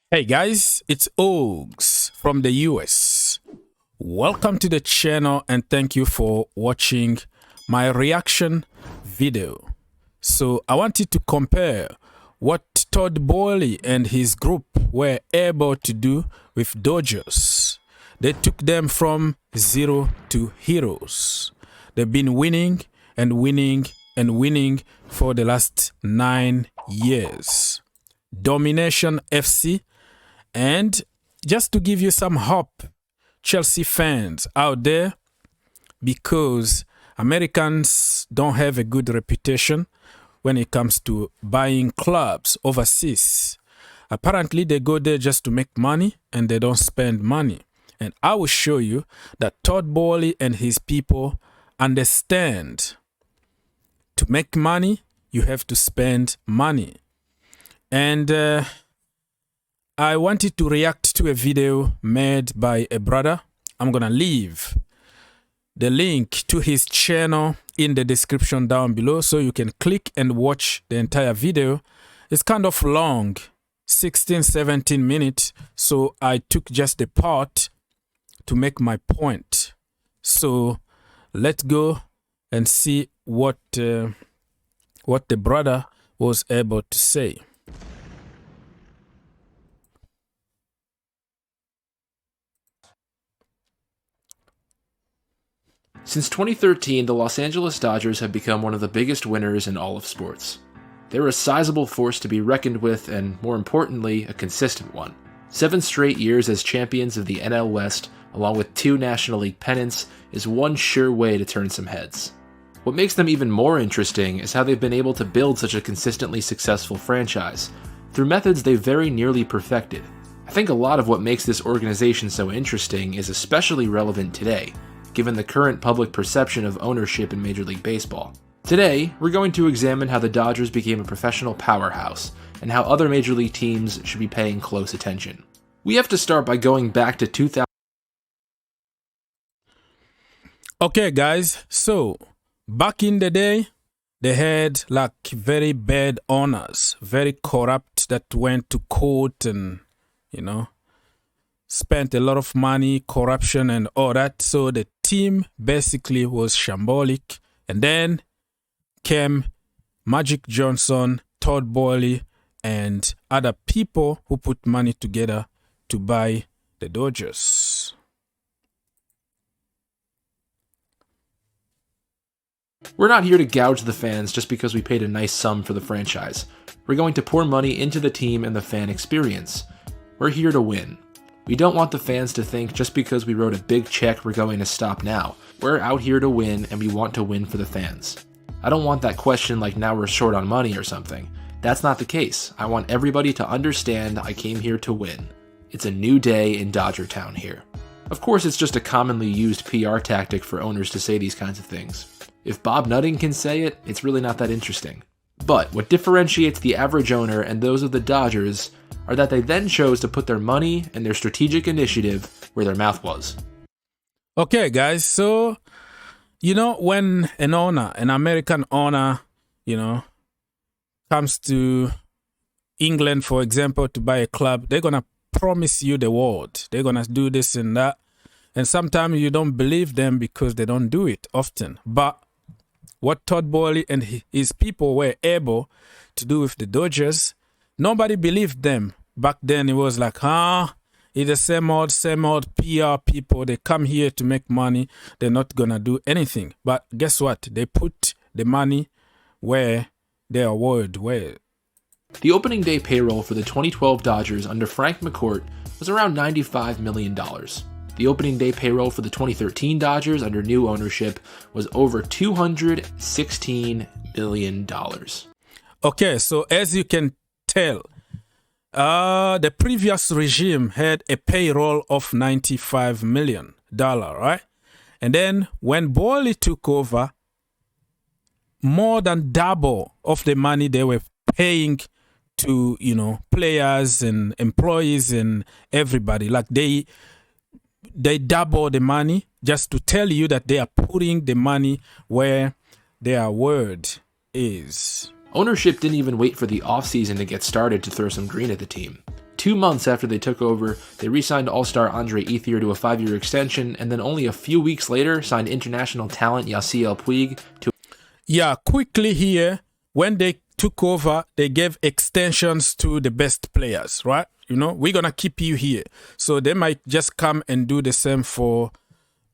Hey guys, it's Ogs from the US. Welcome to the channel and thank you for watching my reaction video. So I wanted to compare what Todd Boehly and his group were able to do with Dodgers. They took them from zero to heroes. They've been winning and winning and winning for the last 9 years. Domination FC. And just to give you some hope, Chelsea fans out there, because Americans don't have a good reputation when it comes to buying clubs overseas. Apparently, they go there just to make money and they don't spend money. And I will show you that Todd Boehly and his people understand to make money, you have to spend money. And I wanted to react to a video made by a brother. I'm gonna leave the link to his channel in the description down below so you can click and watch the entire video. It's kind of long, 16-17 minutes, so I took just the part to make my point. So let's go and see what the brother was able to say. Since 2013, the Los Angeles Dodgers have become one of the biggest winners in all of sports. They're a sizable force to be reckoned with and, more importantly, a consistent one. 7 straight years as champions of the NL West, along with 2 National League pennants, is one sure way to turn some heads. What makes them even more interesting is how they've been able to build such a consistently successful franchise, through methods they've very nearly perfected. I think a lot of what makes this organization so interesting is especially relevant today, given the current public perception of ownership in Major League Baseball. Today, we're going to examine how the Dodgers became a professional powerhouse, and how other Major League teams should be paying close attention. We have to start by going back to 2000. Okay guys, so back in the day, they had like very bad owners, very corrupt, that went to court and, spent a lot of money, corruption and all that. So the team basically was shambolic. And then came Magic Johnson, Todd Boehly, and other people who put money together to buy the Dodgers. We're not here to gouge the fans just because we paid a nice sum for the franchise. We're going to pour money into the team and the fan experience. We're here to win. We don't want the fans to think just because we wrote a big check we're going to stop now. We're out here to win and we want to win for the fans. I don't want that question like now we're short on money or something. That's not the case. I want everybody to understand I came here to win. It's a new day in Dodger Town here. Of course, it's just a commonly used PR tactic for owners to say these kinds of things. If Bob Nutting can say it, it's really not that interesting. But what differentiates the average owner and those of the Dodgers are that they then chose to put their money and their strategic initiative where their mouth was. Okay, guys, so, when an owner, an American owner, comes to England, for example, to buy a club, they're going to promise you the world. They're going to do this and that. And sometimes you don't believe them because they don't do it often. But what Todd Boehly and his people were able to do with the Dodgers, nobody believed them. Back then, it was like, it's the same old PR people. They come here to make money. They're not going to do anything. But guess what? They put the money where their word were. The opening day payroll for the 2012 Dodgers under Frank McCourt was around $95 million. The opening day payroll for the 2013 Dodgers under new ownership was over $216 million. Okay, so as you can tell, the previous regime had a payroll of $95 million, right? And then when Boehly took over, more than double of the money they were paying to, players and employees and everybody. Like they double the money just to tell you that they are putting the money where their word is. Ownership didn't even wait for the offseason to get started to throw some green at the team. 2 months after they took over, they re-signed All-Star Andre Ethier to a 5-year extension, and then only a few weeks later signed international talent Yaciel Puig to... Yeah, quickly here, when they took over, they gave extensions to the best players, right? You know, we're going to keep you here. So they might just come and do the same for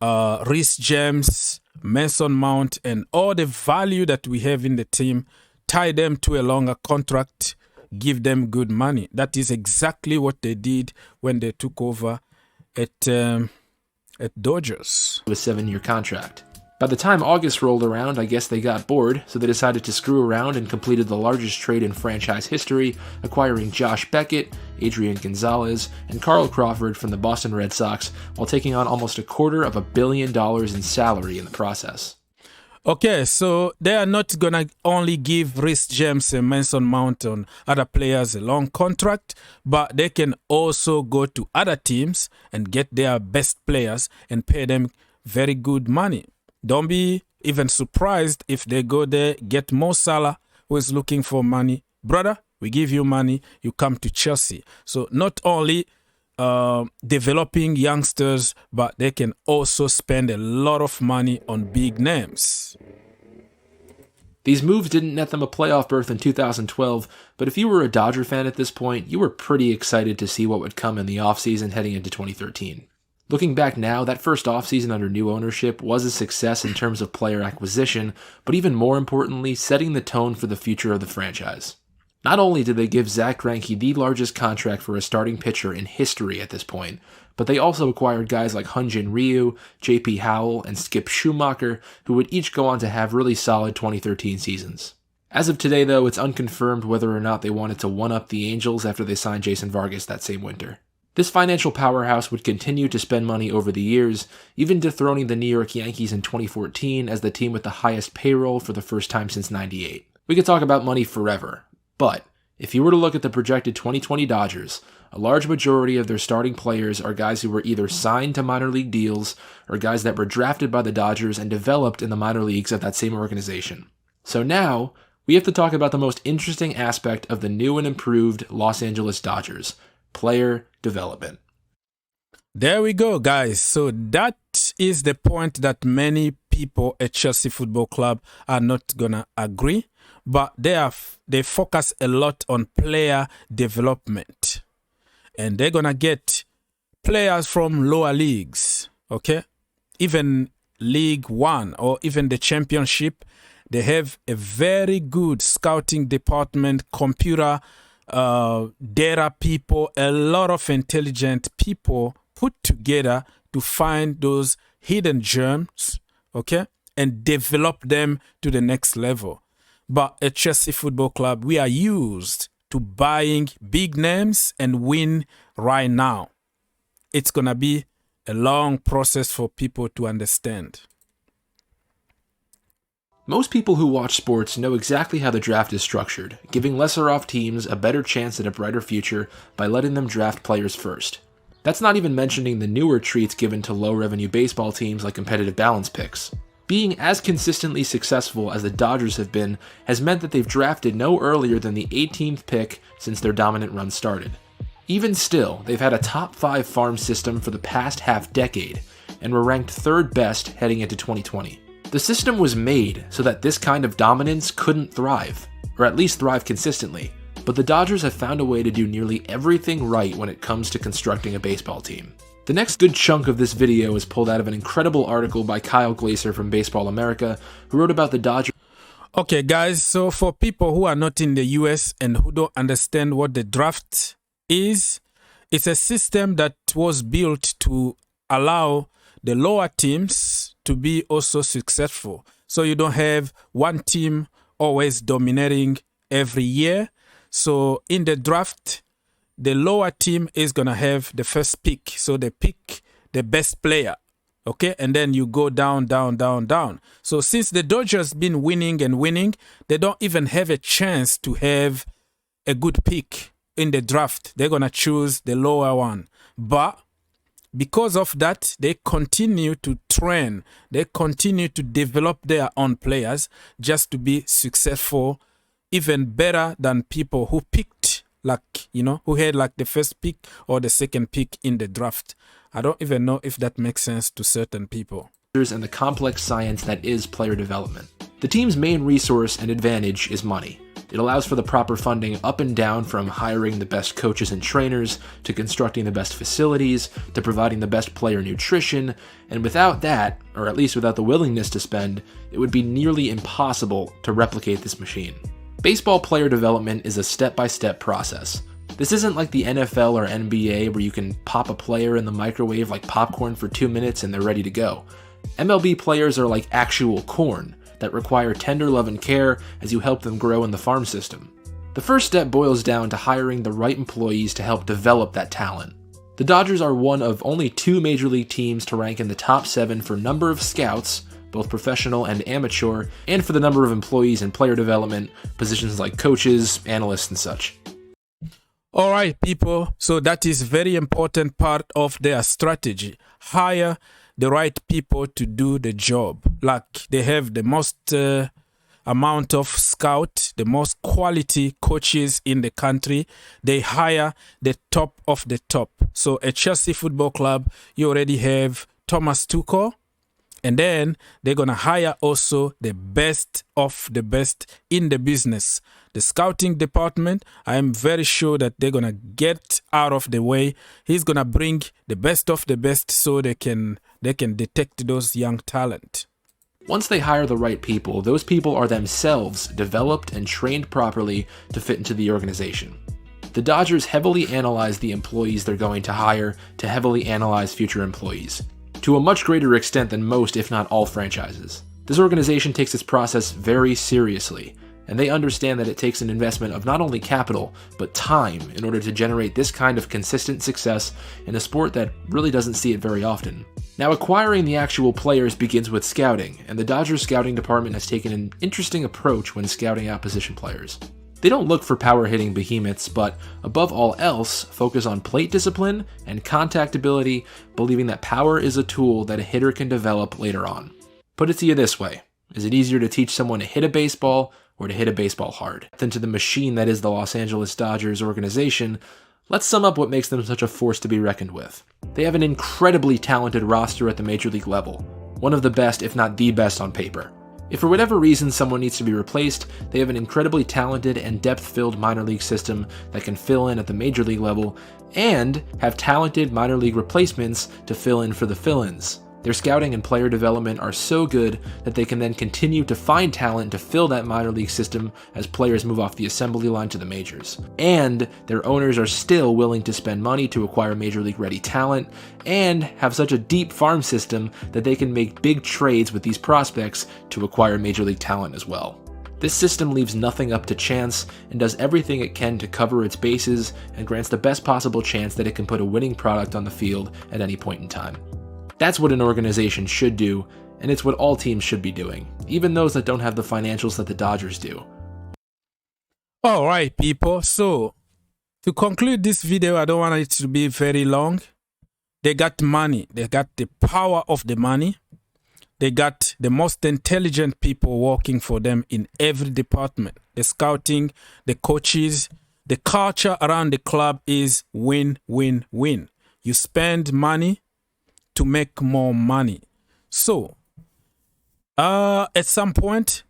Reece James, Mason Mount, and all the value that we have in the team, tie them to a longer contract, give them good money. That is exactly what they did when they took over at Dodgers. A 7-year contract. By the time August rolled around, I guess they got bored, so they decided to screw around and completed the largest trade in franchise history, acquiring Josh Beckett, Adrian Gonzalez, and Carl Crawford from the Boston Red Sox, while taking on almost $250 million in salary in the process. Okay, so they are not going to only give Reece James and Mason Mount and other players a long contract, but they can also go to other teams and get their best players and pay them very good money. Don't be even surprised if they go there, get Mo Salah, who is looking for money. Brother, we give you money, you come to Chelsea. So not only developing youngsters, but they can also spend a lot of money on big names. These moves didn't net them a playoff berth in 2012, but if you were a Dodger fan at this point, you were pretty excited to see what would come in the offseason heading into 2013. Looking back now, that first offseason under new ownership was a success in terms of player acquisition, but even more importantly, setting the tone for the future of the franchise. Not only did they give Zach Greinke the largest contract for a starting pitcher in history at this point, but they also acquired guys like Hyun-Jin Ryu, JP Howell, and Skip Schumacher, who would each go on to have really solid 2013 seasons. As of today, though, it's unconfirmed whether or not they wanted to one-up the Angels after they signed Jason Vargas that same winter. This financial powerhouse would continue to spend money over the years, even dethroning the New York Yankees in 2014 as the team with the highest payroll for the first time since '98. We could talk about money forever, but if you were to look at the projected 2020 Dodgers, a large majority of their starting players are guys who were either signed to minor league deals or guys that were drafted by the Dodgers and developed in the minor leagues of that same organization. So now, we have to talk about the most interesting aspect of the new and improved Los Angeles Dodgers: player development. There we go, guys. So that is the point that many people at Chelsea Football Club are not gonna agree, but they focus a lot on player development, and they're gonna get players from lower leagues, okay, even League One or even the Championship. They have a very good scouting department, computer data people, a lot of intelligent people put together to find those hidden gems, okay, and develop them to the next level. But at Chelsea Football Club, we are used to buying big names and win right now. It's going to be a long process for people to understand. Most people who watch sports know exactly how the draft is structured, giving lesser-off teams a better chance at a brighter future by letting them draft players first. That's not even mentioning the newer treats given to low-revenue baseball teams like competitive balance picks. Being as consistently successful as the Dodgers have been has meant that they've drafted no earlier than the 18th pick since their dominant run started. Even still, they've had a top 5 farm system for the past half-decade, and were ranked 3rd best heading into 2020. The system was made so that this kind of dominance couldn't thrive, or at least thrive consistently, but the Dodgers have found a way to do nearly everything right when it comes to constructing a baseball team. The next good chunk of this video is pulled out of an incredible article by Kyle Glaser from Baseball America, who wrote about the Dodgers. Okay, guys, so for people who are not in the US and who don't understand what the draft is, it's a system that was built to allow the lower teams to be also successful. So you don't have one team always dominating every year. So in the draft, the lower team is going to have the first pick. So they pick the best player. Okay, and then you go down, down, down, down. So since the Dodgers been winning and winning, they don't even have a chance to have a good pick in the draft. They're going to choose the lower one. But because of that, they continue to train. They continue to develop their own players just to be successful, even better than people who picked like, you know, who had like the first pick or the second pick in the draft. I don't even know if that makes sense to certain people. And the complex science that is player development. The team's main resource and advantage is money. It allows for the proper funding up and down, from hiring the best coaches and trainers, to constructing the best facilities, to providing the best player nutrition, and without that, or at least without the willingness to spend, it would be nearly impossible to replicate this machine. Baseball player development is a step-by-step process. This isn't like the NFL or NBA where you can pop a player in the microwave like popcorn for 2 minutes and they're ready to go. MLB players are like actual corn that require tender love and care as you help them grow in the farm system. The first step boils down to hiring the right employees to help develop that talent. The Dodgers are one of only 2 major league teams to rank in the top 7 for number of scouts, both professional and amateur, and for the number of employees in player development, positions like coaches, analysts, and such. All right, people. So that is very important part of their strategy. Hire the right people to do the job. Like, they have the most amount of scout, the most quality coaches in the country. They hire the top of the top. So at Chelsea Football Club, you already have Thomas Tuchel, and then they're going to hire also the best of the best in the business. The scouting department, I am very sure that they're going to get out of the way. He's going to bring the best of the best so they can detect those young talent. Once they hire the right people, those people are themselves developed and trained properly to fit into the organization. The Dodgers heavily analyze the employees they're going to hire to heavily analyze future employees, to a much greater extent than most, if not all, franchises. This organization takes its process very seriously, and they understand that it takes an investment of not only capital, but time in order to generate this kind of consistent success in a sport that really doesn't see it very often. Now, acquiring the actual players begins with scouting, and the Dodgers scouting department has taken an interesting approach when scouting out position players. They don't look for power-hitting behemoths, but above all else, focus on plate discipline and contact ability, believing that power is a tool that a hitter can develop later on. Put it to you this way: is it easier to teach someone to hit a baseball or to hit a baseball hard than to the machine that is the Los Angeles Dodgers organization? Let's sum up what makes them such a force to be reckoned with. They have an incredibly talented roster at the major league level, one of the best, if not the best, on paper. If for whatever reason someone needs to be replaced, they have an incredibly talented and depth-filled minor league system that can fill in at the major league level, and have talented minor league replacements to fill in for the fill-ins. Their scouting and player development are so good that they can then continue to find talent to fill that minor league system as players move off the assembly line to the majors. And their owners are still willing to spend money to acquire major league ready talent, and have such a deep farm system that they can make big trades with these prospects to acquire major league talent as well. This system leaves nothing up to chance and does everything it can to cover its bases and grants the best possible chance that it can put a winning product on the field at any point in time. That's what an organization should do, and it's what all teams should be doing, even those that don't have the financials that the Dodgers do. All right, people. So, to conclude this video, I don't want it to be very long. They got money. They got the power of the money. They got the most intelligent people working for them in every department. The scouting, the coaches, the culture around the club is win, win, win. You spend money to make more money. So, at some point,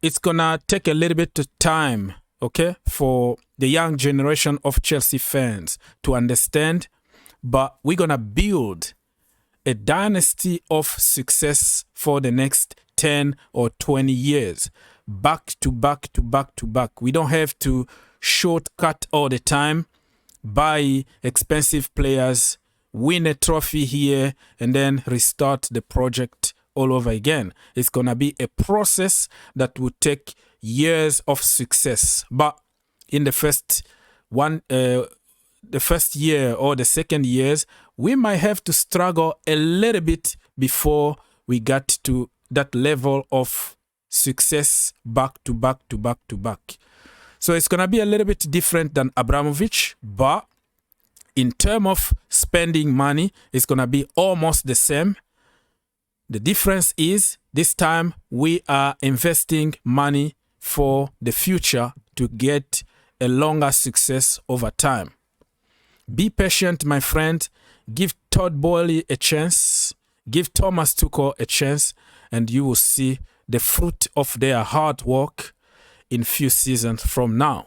it's gonna take a little bit of time, okay, for the young generation of Chelsea fans to understand, but we're gonna build a dynasty of success for the next 10 or 20 years, back to back to back to back. We don't have to shortcut all the time, buy expensive players, win a trophy here, and then restart the project all over again. It's going to be a process that will take years of success. But in the first year or the second years, we might have to struggle a little bit before we get to that level of success back to back to back to back. So it's going to be a little bit different than Abramovich, but in terms of spending money, it's going to be almost the same. The difference is this time we are investing money for the future to get a longer success over time. Be patient, my friend. Give Todd Boehly a chance. Give Thomas Tuchel a chance, and you will see the fruit of their hard work in few seasons from now.